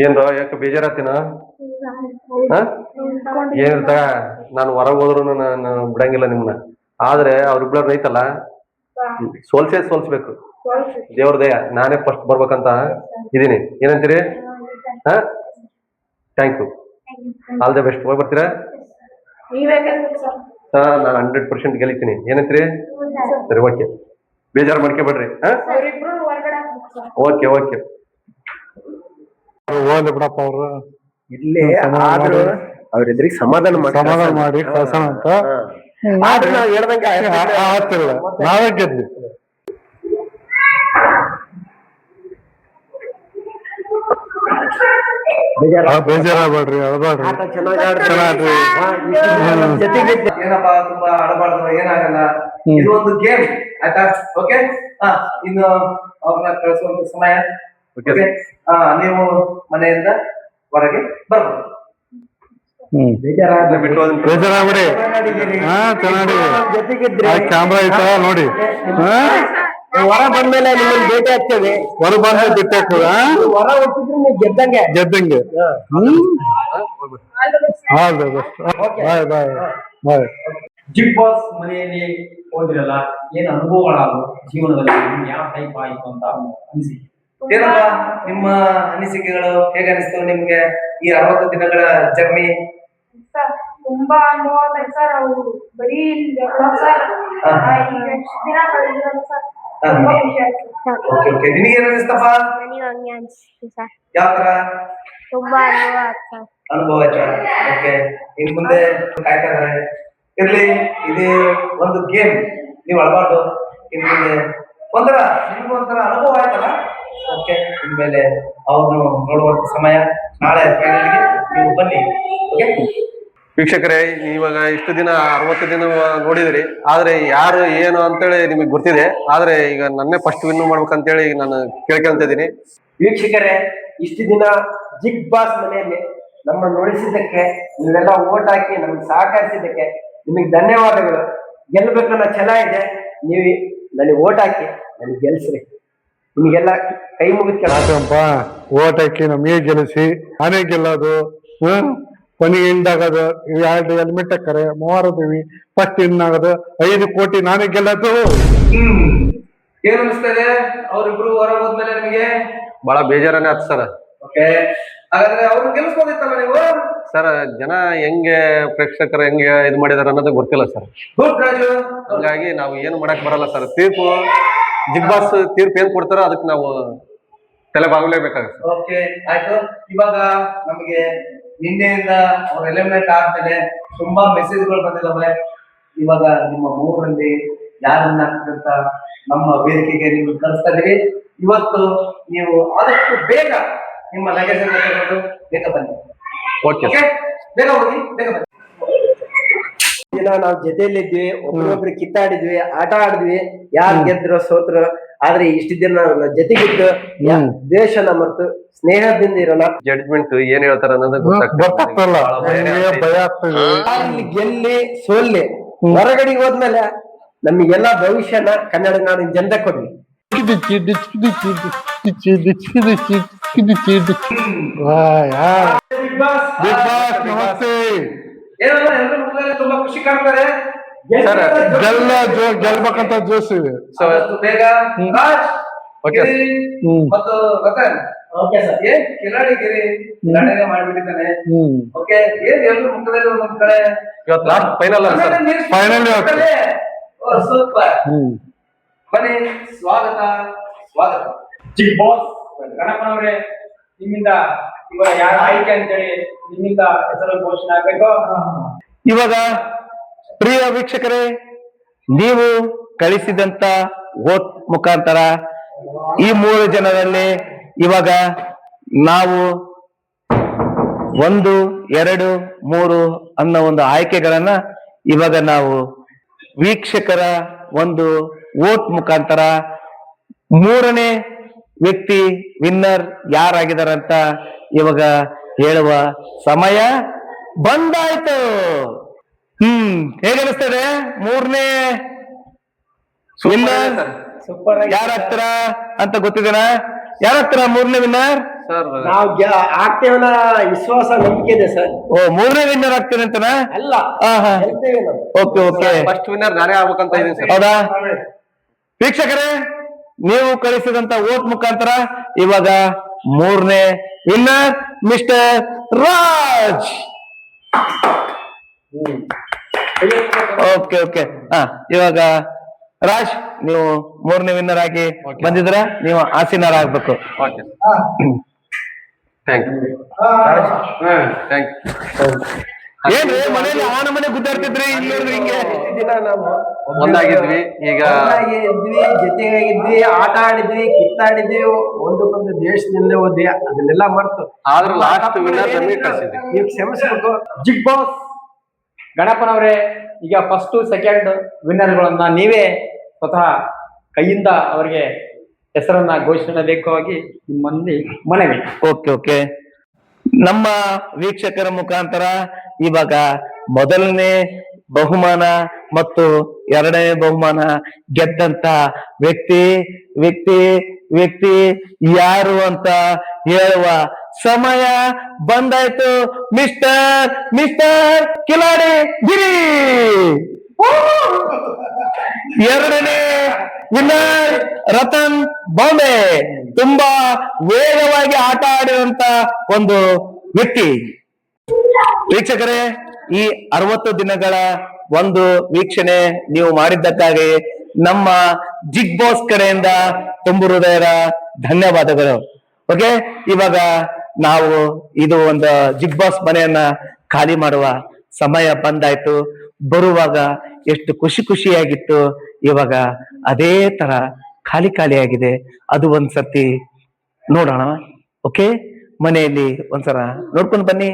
ಏನ್ರ ಯಾಕೆ ಬೇಜಾರತ್ತಿನ ಏನಿರ್ತ ನಾನು ಹೊರಗೆ ಹೋದ್ರು ನಾನು ಬಿಡಂಗಿಲ್ಲ ನಿಮ್ನ. ಆದ್ರೆ ಅವ್ರಿಬ್ಳರ್ ಐತಲ್ಲ ಸೋಲ್ಸ್ಬೇಕು. ದೇವ್ರ ದಯ ನಾನೇ ಫಸ್ಟ್ ಬರ್ಬೇಕಂತ ಇದೀನಿ. ಏನಂತೀರಿ? Thank you. All the best. ಹೋಗಿ ಬರ್ತೀರಾ? ನಾನು 100% ಗೆಲ್ತೀನಿ. ಏನಂತೀರಿ? ಸರಿ, ಓಕೆ. ಬೇಜಾರು ಮಾಡ್ಕೊಬೇಡ್ರಿ. Okay okay. ಹೋಗ್ಲಿ ಬಿಡಪ್ಪ ಅವ್ರು ಇಲ್ಲಿ ಆದ್ರೂ ಅವ್ರಿದ್ರಿಗೆ ಸಮಾಧಾನ ಮಾಡಿ ಕಳ್ಸೋಣ ಅಂತ ನಾವ್ ಹೇಳ್ದಂಗೆ ಆಗ್ತಿಲ್ಲ. ನಾವೇ ಗೆದ್ವಿ. ಬೇಜಾರಾಗ್ಬೇಡ್ರಿ, ಅಳ್ಬೇಡ್ರಿ, ಚೆನ್ನಾಗಿ ಏನಪ್ಪಾ ತುಂಬಾ ಆಡಬಾರ್ದು, ಏನಾಗಲ್ಲ. ಇದು ಒಂದು ಗೇಮ್, ಆಯ್ತಾ? ಓಕೆ. ಇನ್ನು ಅವ್ರನ್ನ ಕಳಿಸುವಂತ ಸಮಯ. ನೀವು ಮನೆಯಿಂದ ಹೊರಗೆ ಬರ್ಬೋದು. ಬೇಜಾರಾಗ್ಬಿಡಿ. ಚೆನ್ನಾಗಿ ಕ್ಯಾಮ್ರಾ ಐತ ನೋಡಿ. ಹೊರ ಬಂದ್ಮೇಲೆ ನಿಮ್ಮನ್ನ ಭೇಟಿ ಆಗ್ತೇವೆ. ಹೊರ ಬಂದ ಭೇಟಿ ಆಗ್ತದ. ಹೊರ ಹುಟ್ಟಿದ್ರೆ ನೀವು ಗೆದ್ದಂಗೆ. ಬಾಯ್ ಬಾಯ್ ಬಾಯ್. ಬಿಗ್ ಬಾಸ್ ಮನೆಯಲ್ಲಿ ಹೋದಿರಲ್ಲ, ಏನ್ ಅನುಭವಗಳಾದವು ಜೀವನದಲ್ಲಿ? ಯಾವ ಟೈಪ್ ಆಯ್ತು ಅಂತ ಅನಿಸಿಕೆ ಏನಪ್ಪ ನಿಮ್ಮ ಅನಿಸಿಕೆಗಳು? ಹೇಗೆ ಅನಿಸ್ತು ನಿಮ್ಗೆ ಈ 60 ದಿನಗಳ ಜರ್ನಿ? ತುಂಬಾ ಅನುಭವ ಸರ್. ಅವರು ಬರೀ ನಿನಗೇನು ಅನಿಸ್ತಪ್ಪ? ಯಾವ ತರ ತುಂಬಾ ಅನುಭವ ಆಯ್ತಾ? ಓಕೆ. ಇನ್ ಮುಂದೆ ಕಾಯ್ತಾ ಇದಾರೆ. ಇರ್ಲಿ, ಇದು ಒಂದು ಗೇಮ್, ನೀವು ಅಳಬಾರ್ದು. ಇನ್ ಮುಂದೆ ನಿಮ್ಗೂ ಒಂಥರ ಅನುಭವ ಆಯ್ತಲ್ಲ. ಓಕೆ. ಇನ್ಮೇಲೆ ಅವ್ರನ್ನು ನೋಡುವಂತ ಸಮಯ. ನಾಳೆ ಫೈನಲ್ಗೆ ನೀವು ಬನ್ನಿ. ಓಕೆ ವೀಕ್ಷಕರೇ, ಇವಾಗ ಇಷ್ಟು ದಿನ 60 ದಿನ ನೋಡಿದ್ರಿ. ಆದ್ರೆ ಯಾರು ಏನು ಅಂತೇಳಿ ನಿಮಗೆ ಗೊತ್ತಿದೆ. ಆದ್ರೆ ಈಗ ನನ್ನೇ ಫಸ್ಟ್ ವಿನ್ ಮಾಡ್ಬೇಕಂತೇಳಿ ಈಗ ನಾನು ಕೇಳ್ಕೊಂತ ಇದ್ದೀನಿ. ವೀಕ್ಷಕರೇ, ಇಷ್ಟು ದಿನ ಬಿಗ್ ಬಾಸ್ ಮನೆಯಲ್ಲಿ ನಮ್ಮನ್ನು ನೋಡಿಸಿದ್ದಕ್ಕೆ, ನೀವೆಲ್ಲ ಓಟ್ ಹಾಕಿ ನಮ್ಗೆ ಸಹಕರಿಸಿದ್ದಕ್ಕೆ ನಿಮಗೆ ಧನ್ಯವಾದಗಳು. ಗೆಲ್ಬೇಕನ್ನೋ ಛಲ ಇದೆ. ನೀವು ನನಗೆ ಓಟ್ ಹಾಕಿ ನನಗೆ ಗೆಲ್ಸ್ರಿ. ನಿಮಗೆಲ್ಲ ಕೈ ಮುಗಿಸ್ಕೊಂಡಪ್ಪ. ಓಟ್ ಹಾಕಿ ನಮಗೆ ಗೆಲ್ಲಿಸಿ, ನಾನೇ ಗೆಲ್ಲೋದು. ಕೊನೆಗೆ ಹಿಂದಾಗದು. 2 ಹೆಲ್ಮೆಟ್ ಹಾಕರೆ 3 ಫಸ್ಟ್ ಇನ್ ಆಗೋದು. 5 ಕೋಟಿ ನಾನೇ ಗೆಲ್ಲೋದು. ಏನ್ ಅನಿಸ್ತಾ ಇದೆ? ಅವ್ರಿಬ್ರು ಹೊರ ಹೋದ್ಮೇಲೆ ನಿಮಗೆ ಬಹಳ ಬೇಜಾರನೇ ಆಯ್ತು ಸರ್. ಓಕೆ. ಹಾಗಾದ್ರೆ ಅವ್ರು ಗೆಲ್ಸ್ಬೋದಿತ್ತಲ್ಲ ನೀವು? ಸರ್, ಜನ ಹೆಂಗೆ, ಪ್ರೇಕ್ಷಕರು ಹೆಂಗೆ ಇದು ಮಾಡಿದಾರೆ ಅನ್ನೋದು ಗೊತ್ತಿಲ್ಲ ಸರ್. ಹಂಗಾಗಿ ನಾವು ಏನು ಮಾಡಕ್ ಬರಲ್ಲ ಸರ್. ತೀರ್ಪು ಬಿಗ್ ಬಾಸ್ ತೀರ್ಪು ಏನ್ ಕೊಡ್ತಾರೋ ಅದಕ್ಕೆ ನಾವು ತಲೆ ಬಾಗಲೇಬೇಕಾಗುತ್ತೆ. ಓಕೆ, ಆಯ್ತು. ಇವಾಗ ನಮಗೆ ನಿನ್ನೆಯಿಂದ ಅವ್ರ ಎಲಿಮಿನೇಟ್ ಆದ್ಮೇಲೆ ತುಂಬಾ ಮೆಸೇಜ್ಗಳು ಬಂದಿದ್ದಾವೆ. ಇವಾಗ ನಿಮ್ಮ ಮೂರಲ್ಲಿ ಯಾರನ್ನ ಅಂತ ನಮ್ಮ ವೇದಿಕೆಗೆ ನೀವು ಕಳಿಸ್ತಾ ಇದೀವಿ. ಇವತ್ತು ನೀವು ಆದಷ್ಟು ಬೇಗ ನಿಮ್ಮ ಲಗೇಜ್ ಅನ್ನು ತಗೊಂಡು ಬೇಗ ಬನ್ನಿ. ಓಕೆ, ಬೇಗ ಹೋಗಿ, ಬೇಗ ಬನ್ನಿ. ದಿನ ನಾವು ಜೊತೆಯಲ್ಲಿದ್ವಿ, ಒಬ್ರೊಬ್ರು ಕಿತ್ತಾಡಿದ್ವಿ, ಆಟ ಆಡಿದ್ವಿ. ಯಾರು ಗೆದ್ರು ಸೋತ್ರು. ಆದ್ರೆ ಇಷ್ಟು ದಿನ ಜೊತೆಗಿದ್ದು ದ್ವೇಷನ ಮರೆತು ಸ್ನೇಹದಿಂದ ಇರೋಣ. ಜಡ್ಜ್ಮೆಂಟ್ ಏನ್ ಹೇಳ್ತಾರ ಅನ್ನೋದು ಗೊತ್ತಾಗ್ತಲ್ಲ. ಗೆಲ್ಲಿ ಸೋಲ್ಲಿ ಹೊರಗಡೆಗೆ ಹೋದ್ಮೇಲೆ ನಮಗೆಲ್ಲಾ ಭವಿಷ್ಯನ ಕನ್ನಡ ನಾಡಿನ ಜನತೆ ಕೊಡ್ಲಿ. ತುಂಬಾ ಖುಷಿ ಕಾಣ್ತಾರೆ. ಗೆಲ್ಬೇಕಂತ ಜೋಶ್ ಇದೆ. ಬೇಗ ಮತ್ತು ರತನ್ ಕಿಲಾಡಿಗೆ ಮಾಡ್ಬಿಟ್ಟಿದ್ದಾನೆ. ಓಕೆ, ಏನ್ ಎಲ್ಲರೂ ಮುಖದಲ್ಲಿ ಒಂದೊಂದ್ ಕಡೆ ಇವತ್ತು ಲಾಸ್ಟ್ ಫೈನಲ್ ಸೂಪರ್. ಬನ್ನಿ, ಸ್ವಾಗತ ಸ್ವಾಗತ. ಬಿಗ್ ಬಾಸ್ ಗಣಪನವರೇ, ನಿಮ್ಮಿಂದ ಇವಾಗ ಯಾರ ಆಯ್ಕೆ ಅಂತೇಳಿ ನಿಮ್ಮಿಂದ ಹೆಸರು ಘೋಷಣೆ ಆಗ್ಬೇಕು. ಇವಾಗ ಪ್ರಿಯ ವೀಕ್ಷಕರೇ, ನೀವು ಕಳಿಸಿದಂತ ವೋಟ್ ಮುಖಾಂತರ ಈ 3 ಜನರಲ್ಲಿ ಇವಾಗ ನಾವು 1, 2, 3 ಅನ್ನೋ ಒಂದು ಆಯ್ಕೆಗಳನ್ನ ಇವಾಗ ನಾವು ವೀಕ್ಷಕರ ಒಂದು ವೋಟ್ ಮುಖಾಂತರ 3ನೇ ವ್ಯಕ್ತಿ ವಿನ್ನರ್ ಯಾರಾಗಿದಾರಂತ ಇವಾಗ ಹೇಳುವ ಸಮಯ ಬಂದಾಯ್ತು. ಹೇಗೆ ಅನಿಸ್ತದೆ? 3ನೇ ವಿನ್ನರ್ ಯಾರ ಹತ್ರ ಅಂತ ಗೊತ್ತಿದೇನಾ? ಯಾರ ಹತ್ರ 3ನೇ ವಿನ್ನರ್? ಸರ್ ನಾವು ಆಗ್ತೇವನ್ನ ವಿಶ್ವಾಸ ನಂಬಿಕೆ ಇದೆ ಸರ್. ಓ 3ನೇ ವಿನ್ನರ್ ಆಗ್ತೀನಿ ಅಂತನಾ? ಅಲ್ಲ, ಹಾ ಹಾ ಗೆಲ್ತೇವೆ ನಾವು. ಓಕೆ ಓಕೆ ಫಸ್ಟ್ ವಿನ್ನರ್ ನಾನೇ ಆಗ್ಬೇಕಂತ ಇದೀನಿ ಸರ್. ಹೌದಾ ವೀಕ್ಷಕರೇ, ನೀವು ಕಳಿಸಿದಂತ ವೋಟ್ ಮುಖಾಂತರ ಇವಾಗ 3ನೇ winner mister Raj. Okay okay ಹಾ, ಇವಾಗ ರಾಜ್ ನೀವು 3ನೇ ವಿನ್ನರ್ ಆಗಿ ಬಂದಿದ್ರ, ನೀವು ಆಸೀನರಾಗ್ಬೇಕು. Okay thank you thank you. ಏನ್ರಿ ಮನೇಲಿ ಆನ ಮನೆ ಗುದ್ದಾಡ್ತಿದ್ರಿ, ಇಲ್ಲಿ ನೋಡಿದ್ರಿ ಹಿಂಗೆ? ಇಷ್ಟು ದಿನ ನಾವು ಒಂದಾಗಿದ್ವಿ, ಈಗ ಒಬ್ಬರಾಗಿದ್ವಿ, ಜೊತೆಗಾಗಿದ್ವಿ, ಆಟ ಆಡಿದ್ವಿ, ಕಿತ್ತಾಡಿದ್ವಿ, ಒಂದಕ್ಕೊಂದು ದೇಶದಿಂದ ಹೋದ್ವಿ, ಅದನ್ನೆಲ್ಲ ಮರ್ತು ಆದ್ರೂ ಲಾಸ್ಟ್ ವಿನ್ನರ್ ನಮಗೆ ಕಳ್ಸಿದ್ವಿ. ನೀವು ಕ್ಷಮಿಸ್ಬೇಕು. ಜಿಗ್ ಬಾಸ್ ಗಣಪನವರೇ, ಈಗ ಫಸ್ಟ್ ಸೆಕೆಂಡ್ ವಿನ್ನರ್ಗಳನ್ನ ನೀವೇ ಸ್ವತಃ ಕೈಯಿಂದ ಅವರಿಗೆ ಹೆಸರನ್ನ ಘೋಷಣೆಬೇಕಾಗಿ ನಿಮ್ಮಲ್ಲಿ ಮನವಿ. ಓಕೆ ಓಕೆ, ನಮ್ಮ ವೀಕ್ಷಕರ ಮುಖಾಂತರ ಇವಾಗ ಮೊದಲನೇ ಬಹುಮಾನ ಮತ್ತು 2ನೇ ಬಹುಮಾನ ಗೆದ್ದಂತ ವ್ಯಕ್ತಿ ವ್ಯಕ್ತಿ ವ್ಯಕ್ತಿ ಯಾರು ಅಂತ ಹೇಳುವ ಸಮಯ ಬಂದಾಯ್ತು. ಮಿಸ್ಟರ್ ಕಿಲಾಡಿ ಗಿರಿ. 2ನೇ ವಿನ್ನರ್ ರತನ್ ಬಾಂಬೆ. ತುಂಬಾ ವೇಗವಾಗಿ ಆಟ ಆಡಿರುವಂತ ಒಂದು ವ್ಯಕ್ತಿ. ವೀಕ್ಷಕರೇ, ಈ 60 ದಿನಗಳ ಒಂದು ವೀಕ್ಷಣೆ ನೀವು ಮಾಡಿದ್ದಕ್ಕಾಗಿ ನಮ್ಮ ಜಿಗ್ ಬಾಸ್ ಕಡೆಯಿಂದ ತುಂಬು ಹೃದಯದ ಧನ್ಯವಾದಗಳು. ಓಕೆ, ಇವಾಗ ನಾವು ಇದು ಒಂದು ಜಿಗ್ ಬಾಸ್ ಮನೆಯನ್ನ ಖಾಲಿ ಮಾಡುವ ಸಮಯ ಬಂದಾಯ್ತು. ಬರುವಾಗ ಎಷ್ಟು ಖುಷಿಯಾಗಿತ್ತು, ಇವಾಗ ಅದೇ ತರ ಖಾಲಿ ಆಗಿದೆ. ಅದು ಒಂದ್ಸತಿ ನೋಡೋಣ. ಓಕೆ, ಮನೆಯಲ್ಲಿ ಒಂದ್ಸಲ ನೋಡ್ಕೊಂಡು ಬನ್ನಿ.